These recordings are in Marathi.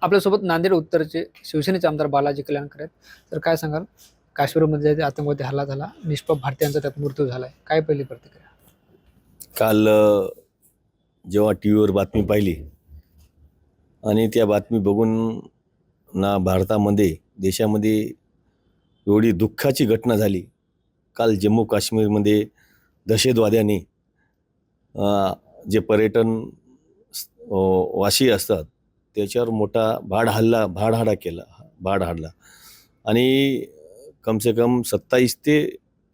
आपल्यासोबत नांदेड उत्तरचे शिवसेनेचे आमदार बालाजी कल्याणकर आहेत. तर काय सांगाल, काश्मीरमध्ये जे आतंकवादी हल्ला झाला, निष्पाप भारतीयांचा त्यात मृत्यू झालाय, काय पहिली प्रतिक्रिया? काल जेव्हा टी व्हीवर बातमी पाहिली आणि त्या बातमी बघून ना भारतामध्ये देशामध्ये एवढी दुःखाची घटना झाली. काल जम्मू काश्मीरमध्ये दहशतवाद्यांनी जे पर्यटन वासी असतात त्याच्यावर मोठा भाडहाडा केला. आणि कमसे कम 27 ते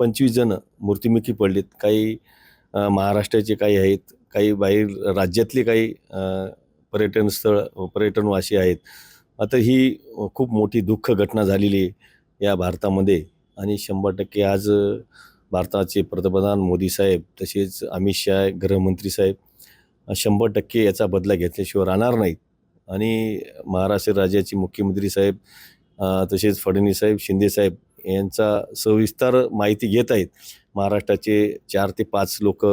25 जण मृत्युमुखी पडलेत. काही महाराष्ट्राचे काही आहेत, काही बाहेर राज्यातले काही पर्यटनवासी आहेत. आता ही खूप मोठी दुःख घटना झालेली आहे या भारतामध्ये. आणि 100% आज भारताचे पंतप्रधान मोदी साहेब तसेच अमित शाह गृहमंत्री साहेब 100% याचा बदला घेतल्याशिवाय राहणार नाहीत. आणि महाराष्ट्र राज्याचे मुख्यमंत्री साहेब तसेच फडणवीस साहेब, शिंदे साहेब यांचा सविस्तर माहिती घेत आहेत. महाराष्ट्राचे 4 ते 5 लोक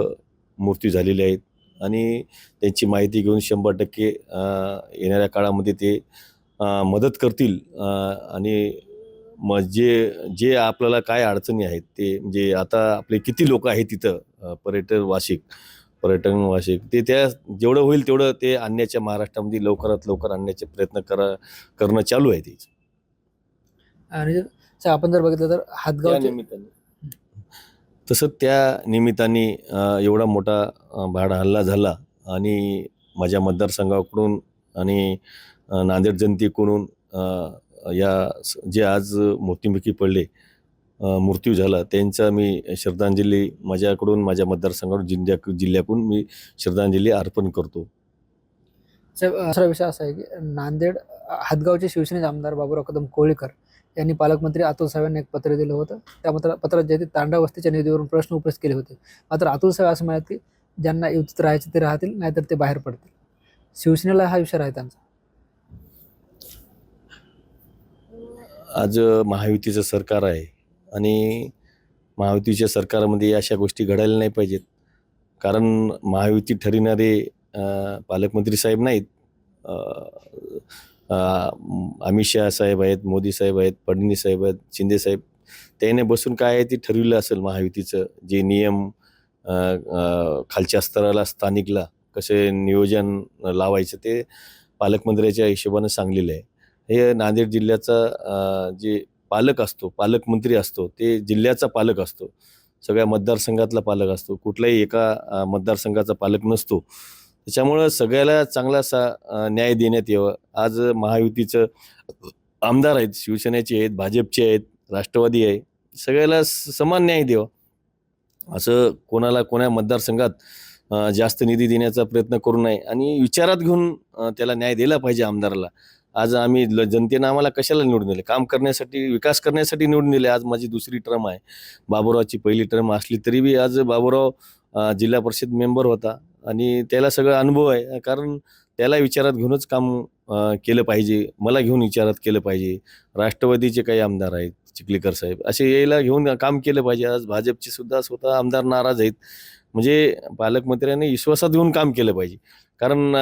मृत्यू झालेले आहेत आणि त्यांची माहिती घेऊन 100% येणाऱ्या काळामध्ये ते मदत करतील. आणि मग जे आपल्याला काय अडचणी आहेत ते म्हणजे आता आपले किती लोक आहेत तिथं पर्यटन वासिक ते त्या जेवढं होईल तेवढं ते आणण्याच्या महाराष्ट्रामध्ये लवकरात लवकर आणण्याचे प्रयत्न करणं चालू आहे. त्याचं आणि आपण जर बघितलं तर हातगावच्या तसं त्या निमित्ताने एवढा मोठा हल्ला झाला आणि माझ्या मतदारसंघाकडून आणि नांदेड जनतेकडून जे आज मृत्युमुखी पडले, मृत्यू झाला त्यांचा मी श्रद्धांजली माझ्याकडून माझ्या मतदारसंघाकडून जिल्ह्याकडून मी श्रद्धांजली अर्पण करतो. दुसरा विषय असा आहे की नांदेड हातगावचे शिवसेनेचे आमदार बाबूराव कदम कोळीकर यांनी पालकमंत्री अतुल सावे यांना एक पत्र दिलं होतं. त्या पत्रात जे तांडा वस्तीच्या निधीवरून प्रश्न उपस्थित केले होते. मात्र अतुल सावे असं म्हणतात की ज्यांना युतीत राहायचे ते राहतील, नाहीतर ते बाहेर पडतील. शिवसेनेला हा विषय आहे त्यांचा. आज महायुतीचं सरकार आहे आणि महायुतीच्या सरकारमध्ये अशा गोष्टी घडायला नाही पाहिजेत. कारण महायुती ठरविणारे पालकमंत्री साहेब नाहीत. अमित शाह साहेब आहेत, मोदी साहेब आहेत, फडणवीस साहेब आहेत, शिंदे साहेब. त्याने बसून काय आहे ते ठरविलं असेल. महायुतीचं जे नियम खालच्या स्तराला स्थानिकला कसे नियोजन लावायचं ते पालकमंत्र्याच्या हिशोबानं सांगलेलं आहे. हे नांदेड जिल्ह्याचा जे पालकमंत्री असतो ते जिल्ह्याचा पालक असतो, सगळ्या मतदारसंघातला पालक असतो, कुठल्याही एका मतदारसंघाचा पालक नसतो. त्याच्यामुळं सगळ्याला चांगला न्याय देण्यात यावं. आज महायुतीचं आमदार आहेत, शिवसेनेचे आहेत, भाजपचे आहेत, राष्ट्रवादी आहे, सगळ्याला समान न्याय द्यावा. असं कोण्या मतदारसंघात जास्त निधी देण्याचा प्रयत्न करू नये आणि विचारात घेऊन त्याला न्याय दिला पाहिजे आमदाराला. आज आम्ही जनतेनं आम्हाला कशाला निवडून दिले? काम करण्यासाठी, विकास करण्यासाठी निवडून दिले. आज माझी दुसरी टर्म आहे. बाबूरावची पहिली टर्म असली तरी बी आज बाबूराव जिल्हा परिषद मेंबर होता आणि त्याला सगळा अनुभव आहे. कारण त्याला विचारात घेऊनच काम केलं पाहिजे, मला घेऊन विचारात केलं पाहिजे. राष्ट्रवादीचे काही आमदार आहेत, चिखलीकर साहेब, असे यायला घेऊन काम केलं पाहिजे. आज भाजपचे सुद्धा स्वतः आमदार नाराज आहेत. म्हणजे पालकमंत्र्यांनी विश्वासात घेऊन काम केलं पाहिजे. कारण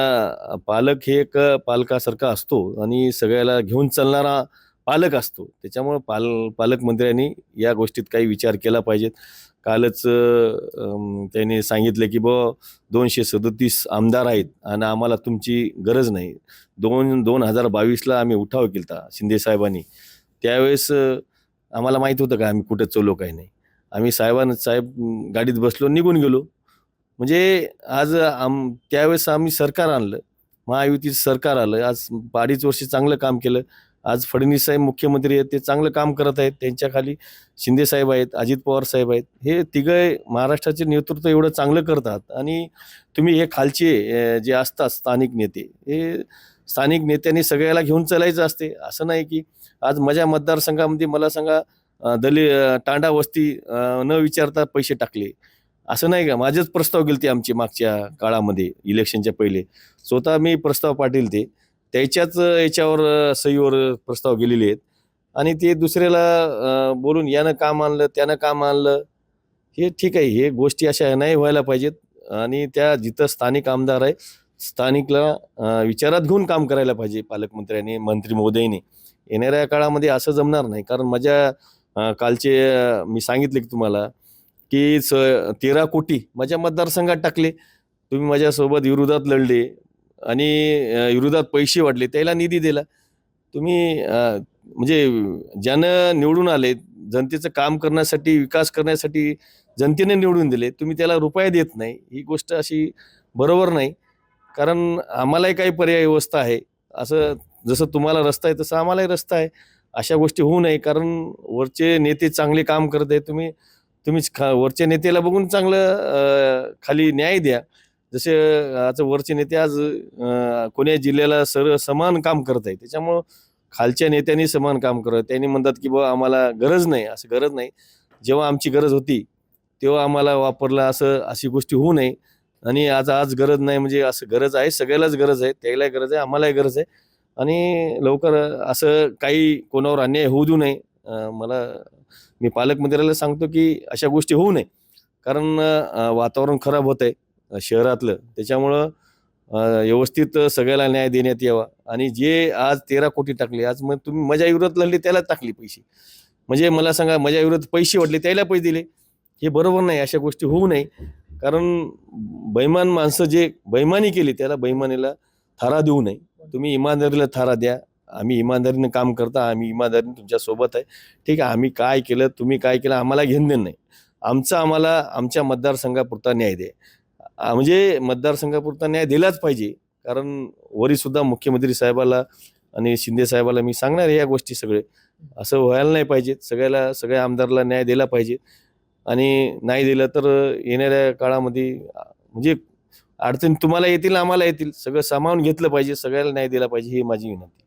पालक हे एक पालकासारखा असतो आणि सगळ्याला घेऊन चालणारा पालक असतो. त्याच्यामुळं पालकमंत्र्यांनी या गोष्टीत काही विचार केला पाहिजेत. कालच त्यांनी सांगितलं की 237 आमदार आहेत आणि आम्हाला तुमची गरज नाही. 2022ला आम्ही उठाव केला शिंदे साहेबांनी. त्यावेळेस आम्हाला माहीत होतं का आम्ही कुठं चलो काही नाही. आम्ही साहेब गाडीत बसलो, निघून गेलो. म्हणजे आज त्यावेळेस आम्ही सरकार आणलं, महायुतीचं सरकार आलं. आज 2.5 वर्ष चांगलं काम केलं. आज फडणवीस साहेब मुख्यमंत्री आहेत, ते चांगलं काम करत आहेत. त्यांच्या खाली शिंदे साहेब आहेत, अजित पवार साहेब आहेत. हे तिघं महाराष्ट्राचे नेतृत्व एवढं चांगलं करतात. आणि तुम्ही हे खालचे जे असतात स्थानिक नेते, हे स्थानिक नेत्यांनी सगळ्याला घेऊन चालायचं असते. असं नाही की आज माझ्या मतदारसंघामध्ये मला सांगा तांडा वस्ती न विचारता पैसे टाकले, असं नाही का? माझेच प्रस्ताव गेले ते आमचे मागच्या काळामध्ये इलेक्शनच्या पहिले स्वतः मी प्रस्ताव पाठवले. त्याच्याच याच्यावर सहीवर प्रस्ताव गेलेले आहेत आणि ते दुसऱ्याला बोलून यानं काम आणलं, त्यानं काम आणलं. हे ठीक आहे, हे गोष्टी अशा नाही व्हायला पाहिजेत. आणि त्या जिथं स्थानिक आमदार आहे स्थानिकला विचारात घेऊन काम करायला पाहिजे पालकमंत्र्यांनी, मंत्री महोदयांनी. येणाऱ्या काळामध्ये असं जमणार नाही, कारण माझ्या कालचे मी सांगितले की तुम्हाला की 13 कोटी माझ्या मतदारसंघात टाकले. तुम्ही माझ्यासोबत विरोधात लढले आणि विरोधात पैसे वाटले, त्याला निधी दिला. तुम्ही म्हणजे ज्यानं निवडून आले, जनतेचं काम करण्यासाठी, विकास करण्यासाठी जनतेने निवडून दिले, तुम्ही त्याला रुपया देत नाही, ही गोष्ट अशी बरोबर नाही. कारण आम्हालाही काही पर्याय व्यवस्था आहे. असं जसं तुम्हाला रस्ता आहे तसं आम्हालाही रस्ता आहे. अशा गोष्टी होऊ नये, कारण वरचे नेते चांगले काम करत आहे. तुम्हीच वरच्या नेत्याला बघून चांगलं खाली न्याय द्या. जसे आज वरचे नेते आज कोण्या जिल्ह्याला समान काम करत आहे. त्याच्यामुळं खालच्या नेत्यांनी समान काम करत. त्यांनी म्हणतात की बुवा आम्हाला गरज नाही, असं गरज नाही. जेव्हा आमची गरज होती तेव्हा आम्हाला वापरला, अशी गोष्टी होऊ नये. आणि आज गरज नाही म्हणजे असं गरज आहे, सगळ्यालाच गरज आहे, त्यालाही गरज आहे, आम्हालाही गरज आहे. आणि लवकर असं काही कोणावर अन्याय होऊ देऊ नये. मी पालकमंत्र्याला सांगतो की अशा गोष्टी होऊ नये, कारण वातावरण खराब होत आहे शहरातलं. त्याच्यामुळं व्यवस्थित सगळ्याला न्याय देण्यात यावा. आणि जे आज 13 कोटी टाकले, आज मग तुम्ही माझ्या विरोधात लढले त्याला टाकले पैसे. म्हणजे मला सांगा, माझ्या विरोधात पैसे वाटले त्याला पैसे दिले, हे बरोबर नाही. अशा गोष्टी होऊ नये, कारण बैमान माणसं जे बैमानी केली त्याला बैमानीला थारा देऊ नये. तुम्ही इमानदारीला थारा द्या. आम्ही इमानदारीने काम करता, आम्ही इमानदारीने तुमच्या सोबत आहे. ठीक आहे, आम्ही काय केलं, तुम्ही काय केलं, आम्हाला घेणं नाही. आम्हाला आमच्या मतदारसंघापुरता न्याय द्या. म्हणजे मतदारसंघापुरता न्याय दिलाच पाहिजे, कारण वरी सुद्धा मुख्यमंत्री साहेबाला आणि शिंदे साहेबाला मी सांगणार या गोष्टी सगळे असं व्हायला नाही पाहिजे. सगळ्या आमदारला न्याय दिला पाहिजे. आणि नाही दिलं तर येणाऱ्या काळामध्ये म्हणजे अडचणी तुम्हाला येतील, आम्हाला येतील. सगळं सामावून घेतलं पाहिजे, सगळ्याला न्याय दिला पाहिजे, ही माझी विनंती.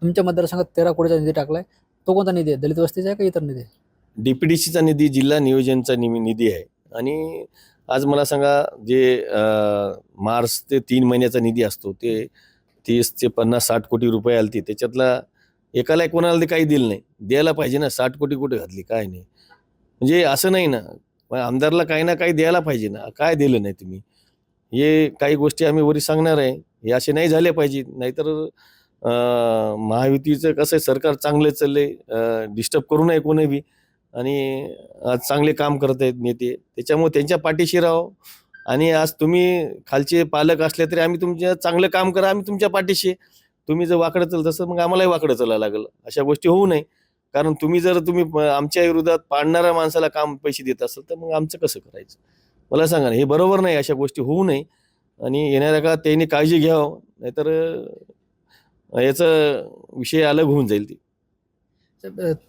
तुमच्या मतदारसंघात 13 कोटीचा निधी टाकलाय, तो कोणता निधी आहे? दलित वस्तीचा आहे का इतर निधी आहे? DPDCचा निधी, जिल्हा नियोजनचा निधी आहे. आणि आज मला सांगा, जे मार्च ते 3 महिन्याचा निधी असतो ते 30 ते 50-60 कोटी रुपये आलती. त्याच्यातला एकाला कोणाला ते काही दिलं नाही. द्यायला पाहिजे ना. 60 कोटी कुठे घातली, काय नाही. म्हणजे असं नाही ना, आमदारला काही ना काही द्यायला पाहिजे ना. काय दिलं नाही तुम्ही? हे काही गोष्टी आम्ही वरी सांगणार आहे. हे असे नाही झाले पाहिजे. नाहीतर महायुतीचं कसं आहे, सरकार चांगलं चाललंय, डिस्टर्ब करू नये कोणी बी. आणि आज चांगले काम करत आहेत नेते, त्याच्यामुळे त्यांच्या पाठीशी राहो. आणि आज तुम्ही खालचे पालक असले तरी आम्ही तुमच्या चांगलं काम करा, आम्ही तुमच्या पाठीशी आहे. तुम्ही जर वाकडं चालत तसं मग आम्हालाही वाकडं चालायला लागलं. अशा गोष्टी होऊ नये, कारण तुम्ही आमच्या विरोधात पाडणाऱ्या माणसाला काम पैसे देत असाल तर मग आमचं कसं करायचं? मला सांगा ना, हे बरोबर नाही. अशा गोष्टी होऊ नये. आणि येणाऱ्या काळात त्यांनी काळजी घ्यावं, नाहीतर याचा विषय अलग होऊन जाईल.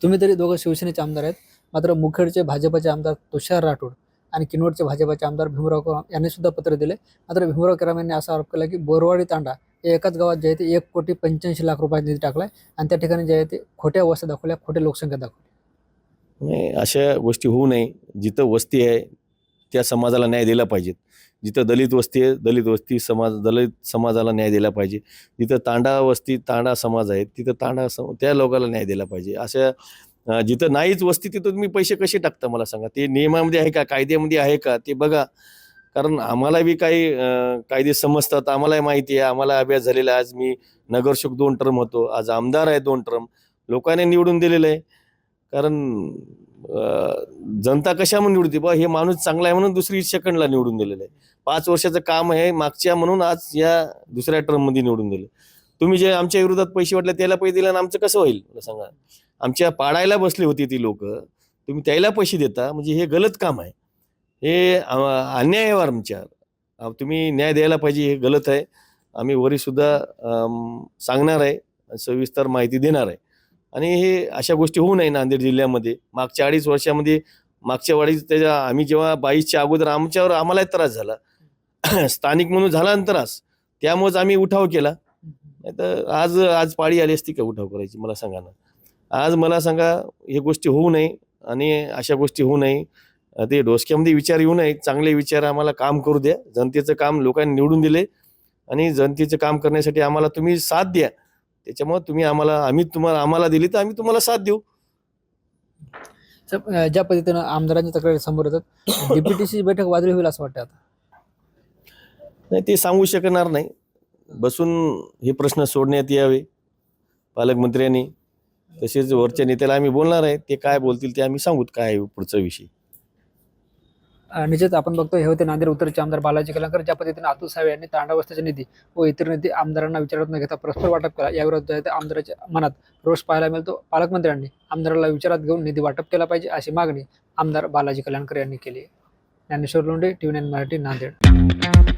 तुम्ही तरी दोघं शिवसेनेचे आमदार आहेत, मात्र मुखेडचे भाजपचे आमदार तुषार राठोड आणि किनवटचे भाजपचे आमदार भीमराव केराम यांनी सुद्धा पत्र दिले. मात्र भीमराव केराम यांनी असा आरोप केला की बोरवाडी तांडा या एकाच गावात जे आहे ते 1,85,00,000 रुपये निधी टाकलाय आणि त्या ठिकाणी जे आहे ते खोट्या वस्त्या दाखवल्या, खोट्या लोकसंख्या दाखवली. नाही, अशा गोष्टी होऊ नये. जिथं वस्ती आहे त्या समाजाला न्याय दिला पाहिजे. जिथं दलित वस्ती आहे, दलित समाजाला न्याय दिला पाहिजे. जिथं तांडा समाज आहे, तिथं त्या लोकांना न्याय दिला पाहिजे. अशा जिथं नाहीच वस्ती तिथं तुम्ही पैसे कसे टाकता मला सांगा? ते नियमामध्ये आहे का, कायद्यामध्ये आहे का, ते बघा. कारण आम्हाला बी काही कायदे समजतात, आम्हालाही माहिती आहे, आम्हाला अभ्यास झालेला आहे. आज मी नगरसेवक 2 टर्म होतो, आज आमदार आहे 2 टर्म. लोकांनी निवडून दिलेलं आहे. कारण जनता कशामुळे निवडते? बा हे माणूस चांगला आहे म्हणून दुसरी सेकंडला निवडून दिलेलं आहे. 5 वर्षाचं काम आहे मागच्या म्हणून आज या दुसऱ्या टर्ममध्ये निवडून दिले. तुम्ही जे आमच्या विरोधात पैसे वाटले त्याला पैसे दिले आणि आमचं कसं होईल मला सांगा? आमच्या पाडायला बसली होती ती लोक, तुम्ही त्याला पैसे देता, म्हणजे हे गलत काम आहे. हे अन्याय आहे आमच्यावर. तुम्ही न्याय द्यायला पाहिजे, हे गलत आहे. आम्ही वरी सुद्धा सांगणार आहे, सविस्तर माहिती देणार आहे. आणि हे अशा गोष्टी होऊ नये नांदेड जिल्ह्यामध्ये. मागच्या 2.5 वर्षामध्ये आम्ही जेव्हा 22च्या अगोदर आम्हालाही त्रास झाला. स्थानिक म्हणून झाला ना त्रास, त्यामुळेच आम्ही उठाव केला. नाही तर आज पाळी आली असती का उठाव करायची मला सांगा ना? आज मला सांगा, हे गोष्टी होऊ नये आणि अशा गोष्टी होऊ नये. ते डोसक्यामध्ये विचार येऊ नये. चांगले विचार आम्हाला काम करू द्या. जनतेचं काम लोकांनी निवडून दिले आणि जनतेचं काम करण्यासाठी आम्हाला तुम्ही साथ द्या. त्याच्यामुळे आम्हाला दिली तर आम्ही तुम्हाला साथ देऊ. ज्या पद्धतीनं आमदारांच्या तक्रारी समोर येतात, DPTC बैठक वादळी होईल असं वाटतं आता. नाही, ते सांगू शकणार नाही. बसून हे प्रश्न सोडण्यात यावे पालकमंत्र्यांनी. तसेच वरच्या नेत्याला आम्ही बोलणार आहे, ते काय बोलतील ते आम्ही सांगूत काय आहे पुढचा विषय. निश्चित आपण बघतो हे होते नांदेड उत्तरचे आमदार बालाजी कल्याणकर. ज्या पद्धतीने अतुल सावे यांनी तांडा वस्तीचा निधी व इतर निधी आमदारांना विचारत न घेता परस्पर वाटप केला, याविरोधात आहे ते आमदाराच्या मनात रोष पाहायला मिळतो. पालकमंत्र्यांनी आमदाराला विचारात घेऊन निधी वाटप केला पाहिजे अशी मागणी आमदार बालाजी कल्याणकर यांनी केली आहे. ज्ञानेश्वर लोंढे, TV9 मराठी, नांदेड.